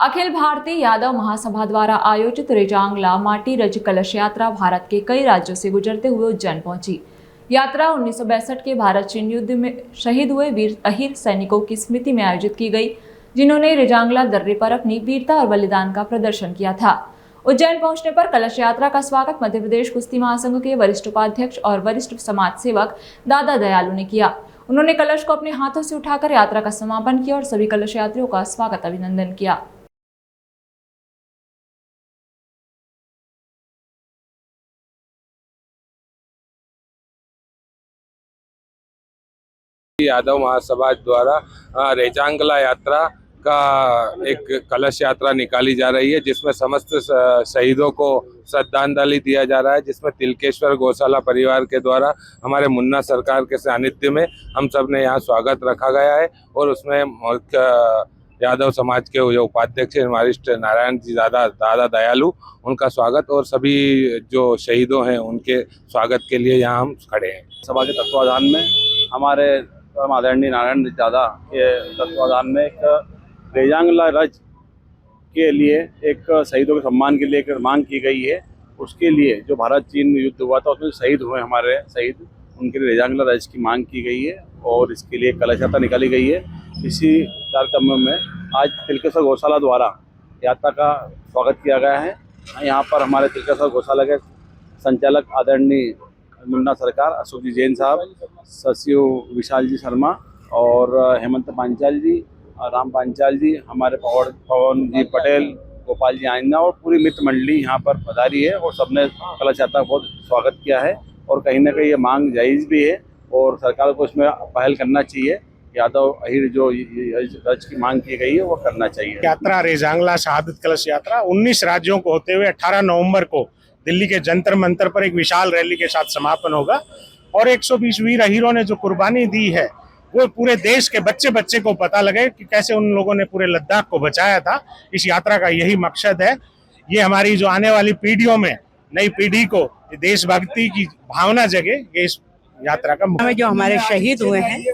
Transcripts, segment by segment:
अखिल भारतीय यादव महासभा द्वारा आयोजित रेजांगला माटी रज कलश यात्रा भारत के कई राज्यों से गुजरते हुए उज्जैन पहुंची। यात्रा 1962 के भारत चीन युद्ध में शहीद हुए वीर अहिर सैनिकों की स्मृति में आयोजित की गई, जिन्होंने रेजांगला दर्रे पर अपनी वीरता और बलिदान का प्रदर्शन किया था। उज्जैन पहुंचने पर कलश यात्रा का स्वागत मध्य प्रदेश कुश्ती महासंघ के वरिष्ठ उपाध्यक्ष और वरिष्ठ समाज सेवक दादा दयालु ने किया। उन्होंने कलश को अपने हाथों से उठाकर यात्रा का समापन किया और सभी कलश यात्रियों का स्वागत अभिनंदन किया। यादव महासभा द्वारा रेजांगला यात्रा का एक कलश यात्रा निकाली जा रही है, जिसमें समस्त शहीदों को श्रद्धांजलि दिया जा रहा है, जिसमें तिलकेश्वर गौशाला परिवार के द्वारा हमारे मुन्ना सरकार के सानिध्य में हम सब ने यहाँ स्वागत रखा गया है। और उसमें यादव समाज के जो उपाध्यक्ष वरिष्ठ नारायण जी दादा दयालु, उनका स्वागत और सभी जो शहीदों हैं उनके स्वागत के लिए यहाँ हम खड़े हैं। सभा के तत्वाधान में हमारे आदरणीय नारायण दादा के तत्वाधान में एक रेजांगला रज के लिए एक शहीदों के सम्मान के लिए एक मांग की गई है। उसके लिए जो भारत चीन युद्ध हुआ था उसमें शहीद हुए हमारे शहीद, उनके लिए रेजांगला रज की मांग की गई है और इसके लिए कलश यात्रा निकाली गई है। इसी कार्यक्रम में आज तिलकेश्वर गौशाला द्वारा यात्रा का स्वागत किया गया है। यहाँ पर हमारे तिलकेश्वर गौशाला के संचालक आदरणीय मुन्ना सरकार, अशोक जी जैन साहब, सचिव विशाल जी शर्मा और हेमंत पांचाल जी, राम पांचाल जी, हमारे पवन जी पटेल, गोपाल जी आइंदा और पूरी मित्र मंडली यहाँ पर पधारी है और सबने कलश यात्रा का बहुत स्वागत किया है। और कहीं ना कहीं ये मांग जायज़ भी है और सरकार को इसमें पहल करना चाहिए। यादव अहिर जो रज की मांग की गई है वो करना चाहिए। यात्रा रेजांगला शहादत कलश यात्रा 19 राज्यों को होते हुए 18 नवंबर को दिल्ली के जंतर मंतर पर एक विशाल रैली के साथ समापन होगा। और 120 वीर अहीरों ने जो कुर्बानी दी है वो पूरे देश के बच्चे बच्चे को पता लगे कि कैसे उन लोगों ने पूरे लद्दाख को बचाया था। इस यात्रा का यही मकसद है। ये हमारी जो आने वाली पीढ़ियों में, नई पीढ़ी को देशभक्ति की भावना जगे, ये इस यात्रा का जो हमारे शहीद हुए हैं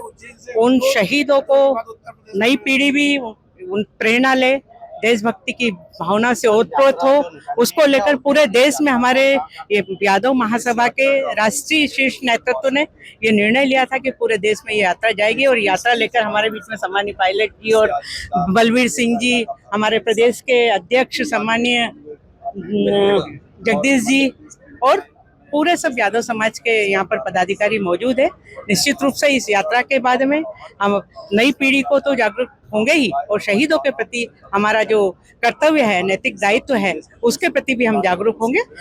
उन शहीदों को नई पीढ़ी भी प्रेरणा ले, देशभक्ति की भावना से ओतप्रोत हो, उसको लेकर पूरे देश में हमारे यादव महासभा के राष्ट्रीय शीर्ष नेतृत्व ने ये निर्णय लिया था कि पूरे देश में ये यात्रा जाएगी। और यात्रा लेकर हमारे बीच में सम्मानीय पायलट जी और बलवीर सिंह जी, हमारे प्रदेश के अध्यक्ष सम्मानीय जगदीश जी और पूरे सब यादव समाज के यहाँ पर पदाधिकारी मौजूद है। निश्चित रूप से इस यात्रा के बाद में हम नई पीढ़ी को तो जागरूक होंगे ही और शहीदों के प्रति हमारा जो कर्तव्य है, नैतिक दायित्व है, उसके प्रति भी हम जागरूक होंगे।